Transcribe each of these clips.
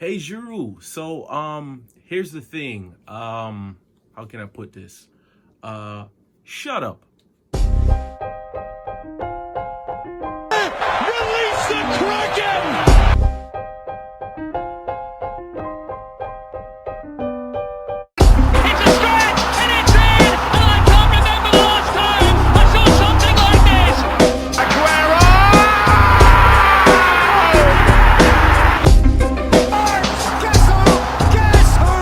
Hey Giroud. Here's the thing. How can I put this? Shut up. Release the Kraken! It's a stretch, and it's in! And I can't remember the last time I saw something like this! Aguero! Guess who?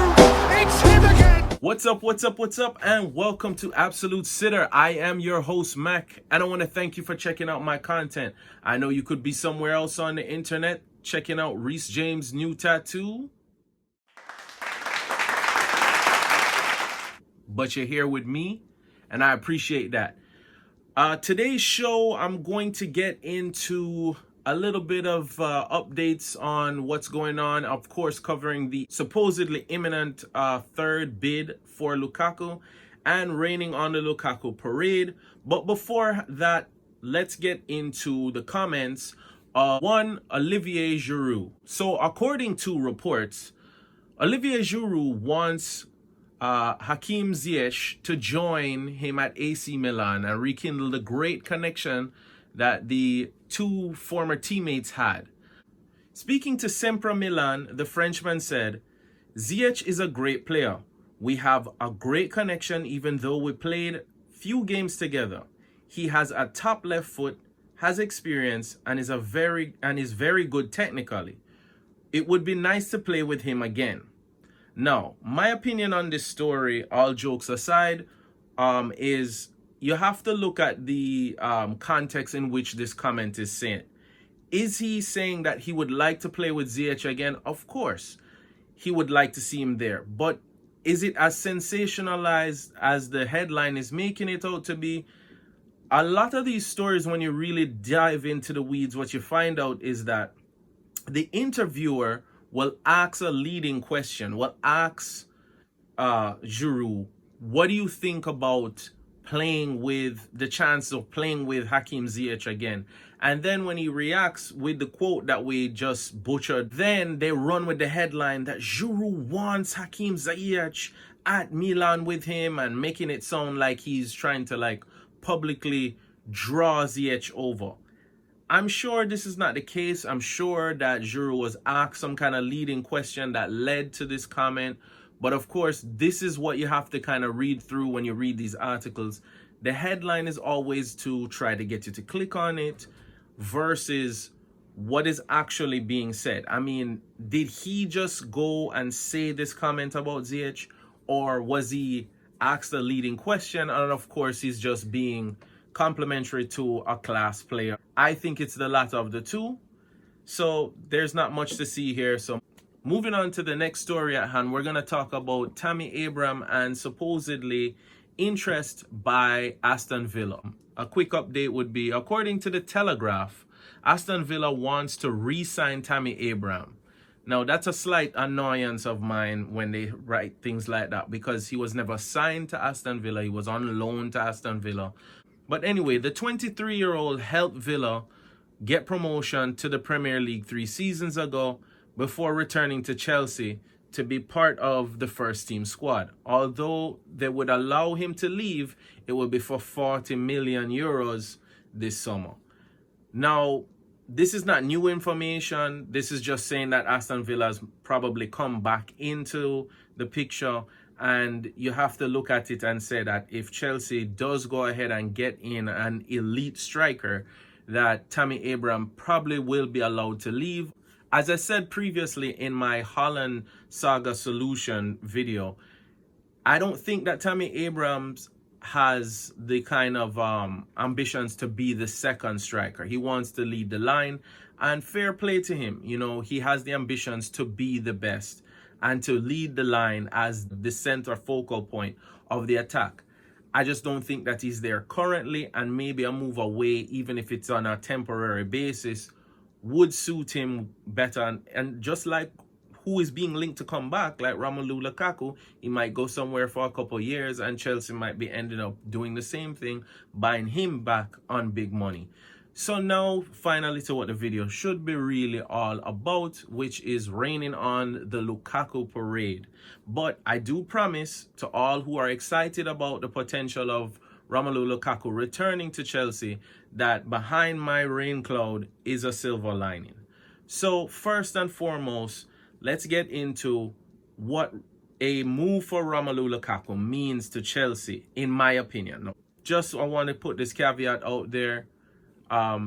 It's him again! What's up, and welcome to Absolute Sitter. I am your host, Mac, and I want to thank you for checking out my content. I know you could be somewhere else on the internet checking out Reece James' new tattoo, but you're here with me, and I appreciate that. Today's show, I'm going to get into a little bit of updates on what's going on, of course, covering the supposedly imminent third bid for Lukaku and raining on the Lukaku parade. But before that, let's get into the comments. One, Olivier Giroud. So according to reports, Olivier Giroud wants Hakim Ziyech to join him at AC Milan and rekindle the great connection that the two former teammates had. Speaking to Sempre Milan, the Frenchman said, "Ziyech is a great player. We have a great connection even though we played few games together. He has a top left foot, has experience, and is very good technically. It would be nice to play with him again." Now, my opinion on this story, all jokes aside, is you have to look at the context in which this comment is saying. Is he saying that he would like to play with Ziyech again? Of course, he would like to see him there. But is it as sensationalized as the headline is making it out to be? A lot of these stories, when you really dive into the weeds, what you find out is that the interviewer will ask a leading question, will ask Giroud, what do you think about playing with the chance of playing with Hakim Ziyech again? And then when he reacts with the quote that we just butchered, then they run with the headline that Giroud wants Hakim Ziyech at Milan with him and making it sound like he's trying to publicly draw Ziyech over. I'm sure this is not the case. I'm sure that Giroud was asked some kind of leading question that led to this comment. But of course, this is what you have to kind of read through when you read these articles. The headline is always to try to get you to click on it versus what is actually being said. I mean, did he just go and say this comment about Ziyech, or was he asked a leading question? And of course, he's just being complimentary to a class player. I think it's the latter of the two. So there's not much to see here. So moving on to the next story at hand, we're going to talk about Tammy Abraham and supposedly interest by Aston Villa. A quick update would be, according to the Telegraph, Aston Villa wants to re-sign Tammy Abraham. Now, that's a slight annoyance of mine when they write things like that, because he was never signed to Aston Villa. He was on loan to Aston Villa. But anyway, the 23-year-old helped Villa get promotion to the Premier League 3 seasons ago before returning to Chelsea to be part of the first team squad. Although they would allow him to leave, it will be for 40 million euros this summer. Now, this is not new information. This is just saying that Aston Villa has probably come back into the picture. And you have to look at it and say that if Chelsea does go ahead and get in an elite striker, that Tammy Abraham probably will be allowed to leave. As I said previously in my Holland Saga Solution video, I don't think that Tammy Abrahams has the kind of ambitions to be the second striker. He wants to lead the line, and fair play to him. You know, he has the ambitions to be the best and to lead the line as the center focal point of the attack. I just don't think that he's there currently, and maybe a move away, even if it's on a temporary basis, would suit him better. And just like who is being linked to come back, like Romelu Lukaku, he might go somewhere for a couple of years, and Chelsea might be ending up doing the same thing, buying him back on big money. So now finally to what the video should be really all about, which is raining on the Lukaku parade. But I do promise to all who are excited about the potential of Romelu Lukaku returning to Chelsea that behind my rain cloud is a silver lining. So first and foremost, let's get into what a move for Romelu Lukaku means to Chelsea, in my opinion. Just I want to put this caveat out there.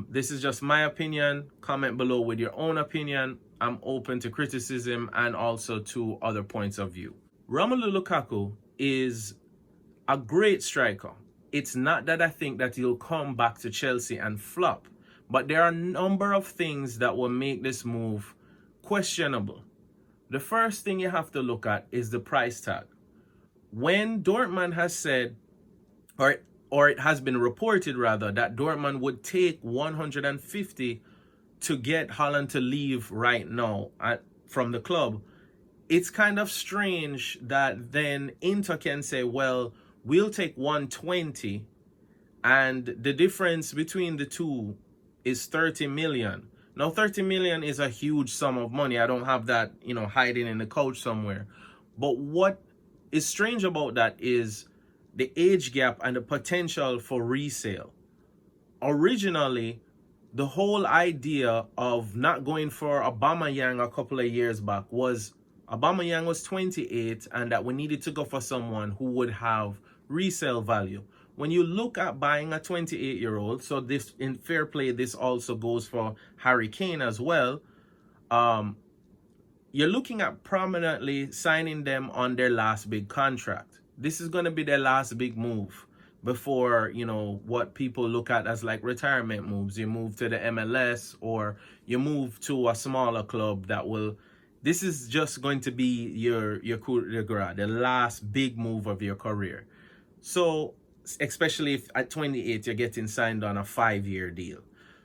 This is just my opinion. Comment below with your own opinion. I'm open to criticism and also to other points of view. Romelu Lukaku is a great striker. It's not that I think that he'll come back to Chelsea and flop, but there are a number of things that will make this move questionable. The first thing you have to look at is the price tag. When Dortmund has said, or it has been reported rather, that Dortmund would take 150 to get Haaland to leave right now from the club, it's kind of strange that then Inter can say, well, we'll take 120 and the difference between the two is 30 million. Now 30 million is a huge sum of money. I don't have that, hiding in the couch somewhere. But what is strange about that is the age gap and the potential for resale. Originally, the whole idea of not going for Aubameyang a couple of years back was Aubameyang was 28 and that we needed to go for someone who would have resale value. When you look at buying a 28-year-old, so this, in fair play, this also goes for Harry Kane as well, you're looking at prominently signing them on their last big contract. This is going to be their last big move before, what people look at as like retirement moves. You move to the MLS or you move to a smaller club that will, this is just going to be your coup de grace, the last big move of your career. So, especially if at 28 you're getting signed on a 5-year deal.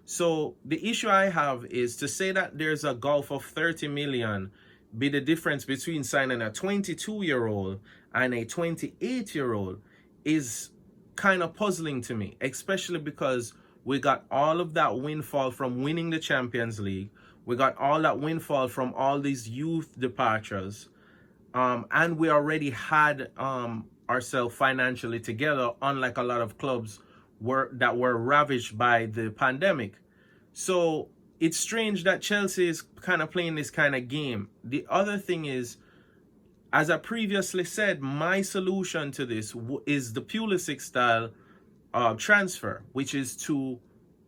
So the issue I have is to say that there's a gulf of 30 million be the difference between signing a 22-year-old and a 28-year-old is kind of puzzling to me, especially because we got all of that windfall from winning the Champions League. We got all that windfall from all these youth departures. And we already had ourselves financially together, unlike a lot of clubs that were ravaged by the pandemic. So it's strange that Chelsea is kind of playing this kind of game. The other thing is, as I previously said, my solution to this is the Pulisic style transfer, which is to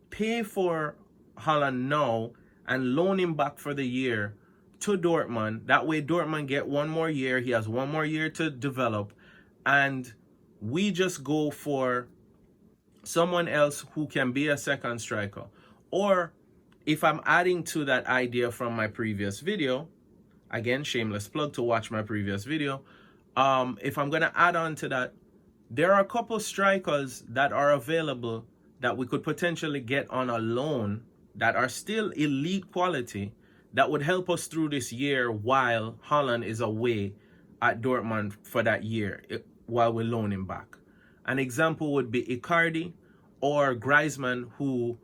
pay for Haaland now and loan him back for the year to Dortmund. That way Dortmund get one more year. He has one more year to develop. And we just go for someone else who can be a second striker. Or if I'm adding to that idea from my previous video, again, shameless plug to watch my previous video. If I'm going to add on to that, there are a couple strikers that are available that we could potentially get on a loan that are still elite quality that would help us through this year while Haaland is away at Dortmund for that year while we loan him back. An example would be Icardi or Griezmann, who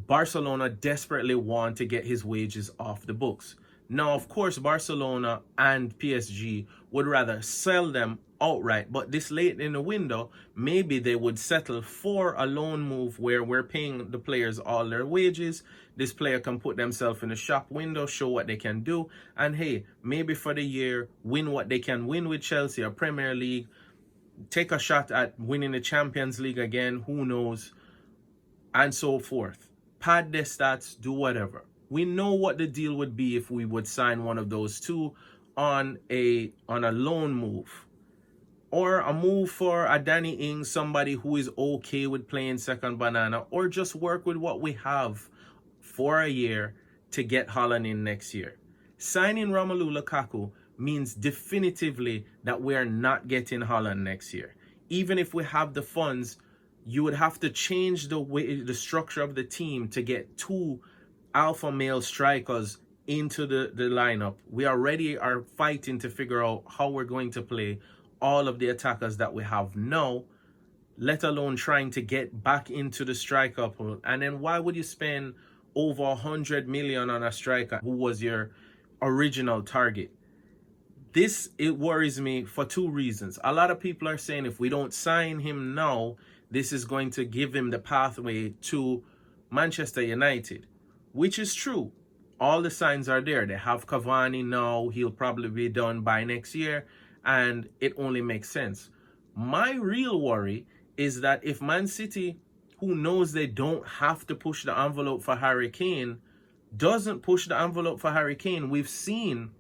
Barcelona desperately want to get his wages off the books. Now, of course, Barcelona and PSG would rather sell them outright, but this late in the window, maybe they would settle for a loan move where we're paying the players all their wages. This player can put themselves in the shop window, show what they can do, and hey, maybe for the year, win what they can win with Chelsea, or Premier League, take a shot at winning the Champions League again, who knows, and so forth. Pad their stats, do whatever. We know what the deal would be if we would sign one of those two on a loan move. Or a move for a Danny Ings, somebody who is okay with playing second banana, or just work with what we have for a year to get Haaland in next year. Signing Romelu Lukaku means definitively that we are not getting Haaland next year. Even if we have the funds, you would have to change the structure of the team to get two alpha male strikers into the lineup. We already are fighting to figure out how we're going to play all of the attackers that we have now, let alone trying to get back into the striker pool. And then why would you spend over 100 million on a striker who was your original target? It worries me for two reasons. A lot of people are saying if we don't sign him now, this is going to give him the pathway to Manchester United, which is true. All the signs are there. They have Cavani now. He'll probably be done by next year, and it only makes sense. My real worry is that if Man City, who knows they don't have to push the envelope for Harry Kane, doesn't push the envelope for Harry Kane, we've seen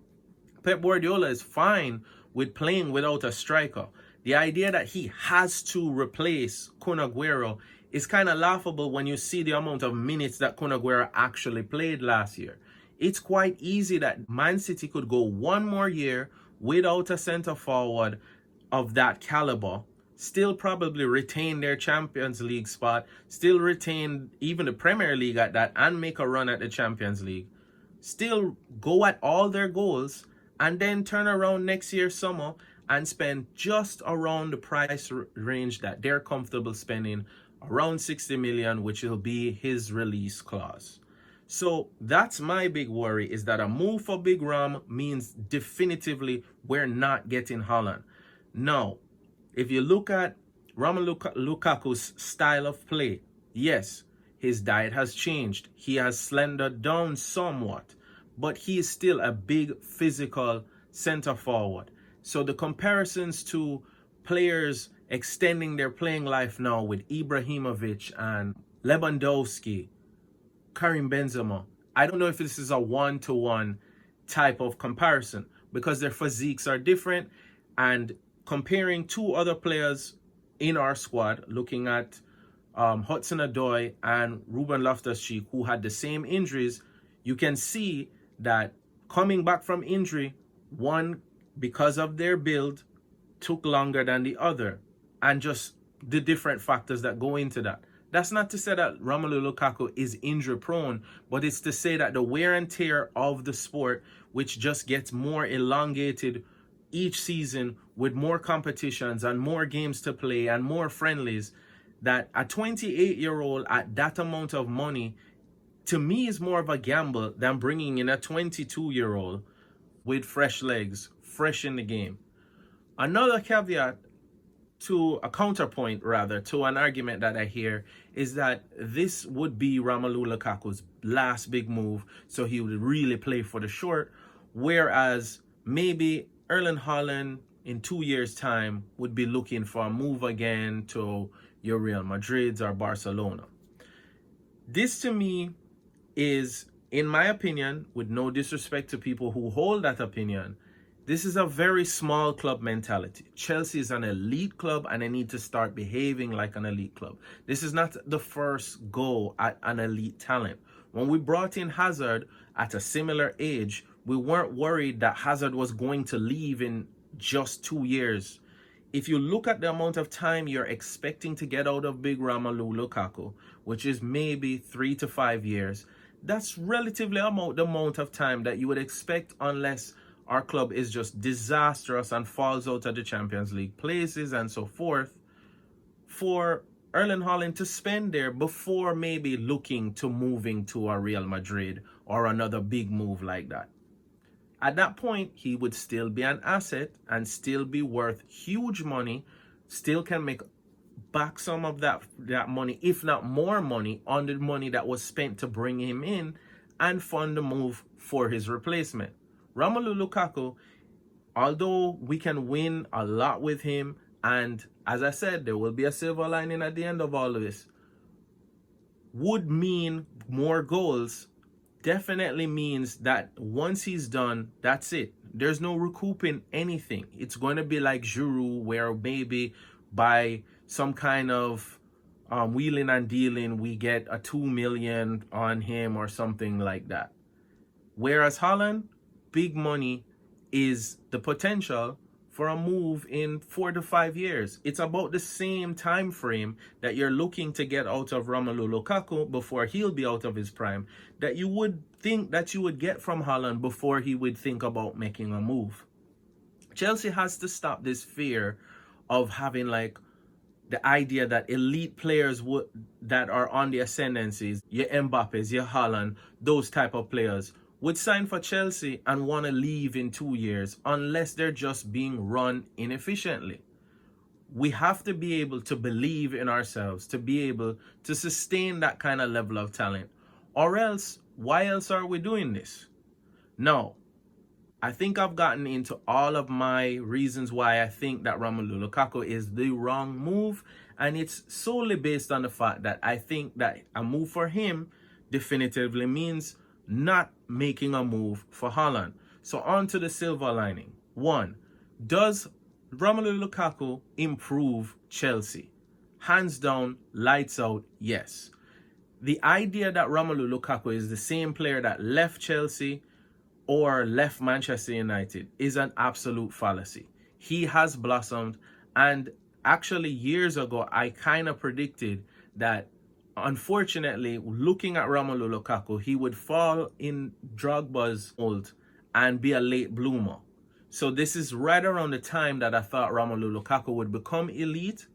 Pep Guardiola is fine with playing without a striker. The idea that he has to replace Kun Aguero is kind of laughable when you see the amount of minutes that Kun Aguero actually played last year. It's quite easy that Man City could go one more year without a centre forward of that caliber, still probably retain their Champions League spot, still retain even the Premier League at that, and make a run at the Champions League, still go at all their goals, and then turn around next year summer and spend just around the price range that they're comfortable spending, around 60 million, which will be his release clause. So that's my big worry, is that a move for Big Ram means definitively we're not getting Haaland. Now, if you look at Romelu Lukaku's style of play, yes, his diet has changed. He has slendered down somewhat, but he is still a big physical center forward. So the comparisons to players extending their playing life now with Ibrahimovic and Lewandowski, Karim Benzema, I don't know if this is a one-to-one type of comparison because their physiques are different. And comparing two other players in our squad, looking at Hudson-Odoi and Ruben Loftus-Cheek, who had the same injuries, you can see that coming back from injury, one, because of their build, took longer than the other, and just the different factors that go into that. That's not to say that Romelu Lukaku is injury prone, but it's to say that the wear and tear of the sport, which just gets more elongated each season with more competitions and more games to play and more friendlies, that a 28-year-old at that amount of money, to me, is more of a gamble than bringing in a 22-year-old with fresh legs, fresh in the game. Another caveat, to a counterpoint rather, to an argument that I hear, is that this would be Romelu Lukaku's last big move, so he would really play for the short, whereas maybe Erling Haaland in 2 years' time would be looking for a move again to your Real Madrids or Barcelona. This to me is, in my opinion, with no disrespect to people who hold that opinion, this is a very small club mentality. Chelsea is an elite club and they need to start behaving like an elite club. This is not the first go at an elite talent. When we brought in Hazard at a similar age, we weren't worried that Hazard was going to leave in just 2 years. If you look at the amount of time you're expecting to get out of big Romelu Lukaku, which is maybe 3 to 5 years, that's relatively the amount of time that you would expect, unless our club is just disastrous and falls out of the Champions League places and so forth, for Erling Haaland to spend there before maybe looking to moving to a Real Madrid or another big move like that. At that point, he would still be an asset and still be worth huge money, still can make back some of that money, if not more money, on the money that was spent to bring him in, and fund the move for his replacement. Romelu Lukaku, although we can win a lot with him, and as I said, there will be a silver lining at the end of all of this, would mean more goals, definitely means that once he's done, that's it. There's no recouping anything. It's going to be like Giroud, where maybe by some kind of wheeling and dealing, we get a 2 million on him or something like that. Whereas Haaland, big money is the potential for a move in 4 to 5 years. It's about the same time frame that you're looking to get out of Romelu Lukaku before he'll be out of his prime, that you would think that you would get from Haaland before he would think about making a move. Chelsea has to stop this fear of having like the idea that elite players that are on the ascendancies, your Mbappes, your Haaland, those type of players, would sign for Chelsea and want to leave in 2 years unless they're just being run inefficiently. We have to be able to believe in ourselves, to be able to sustain that kind of level of talent. Or else, why else are we doing this? Now, I think I've gotten into all of my reasons why I think that Romelu Lukaku is the wrong move. And it's solely based on the fact that I think that a move for him definitively means not making a move for Haaland. So on to the silver lining. 1, does Romelu Lukaku improve Chelsea? Hands down, lights out, yes. The idea that Romelu Lukaku is the same player that left Chelsea or left Manchester United is an absolute fallacy. He has blossomed, and actually years ago I kind of predicted that, unfortunately, looking at Romelu Lukaku, he would fall in Drogba's mold and be a late bloomer. So this is right around the time that I thought Romelu Lukaku would become elite.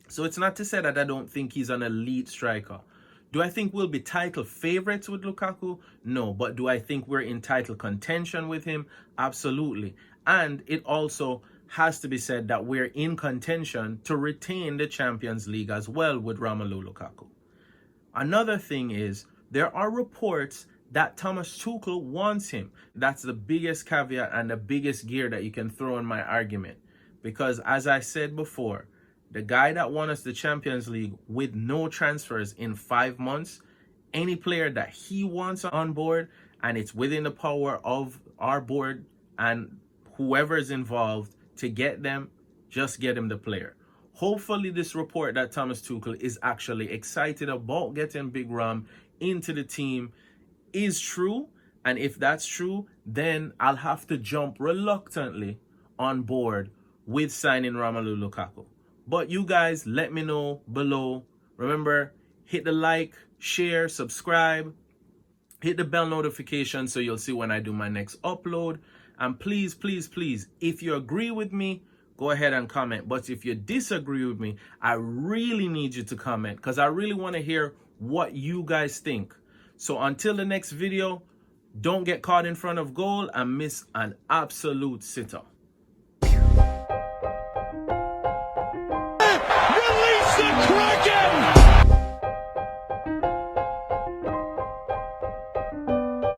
So it's not to say that I don't think he's an elite striker. Do I think we'll be title favorites with Lukaku? No. But do I think we're in title contention with him? Absolutely. And it also has to be said that we're in contention to retain the Champions League as well with Romelu Lukaku. Another thing is, there are reports that Thomas Tuchel wants him. That's the biggest caveat and the biggest gear that you can throw in my argument. Because as I said before, the guy that won us the Champions League with no transfers in 5 months, any player that he wants on board, and it's within the power of our board and whoever is involved to get them, just get him the player. Hopefully this report that Thomas Tuchel is actually excited about getting Big Ram into the team is true. And if that's true, then I'll have to jump reluctantly on board with signing Romelu Lukaku. But you guys, let me know below. Remember, hit the like, share, subscribe, hit the bell notification so you'll see when I do my next upload. And please, please, please, if you agree with me, go ahead and comment. But if you disagree with me, I really need you to comment, because I really want to hear what you guys think. So until the next video, don't get caught in front of goal and miss an absolute sitter.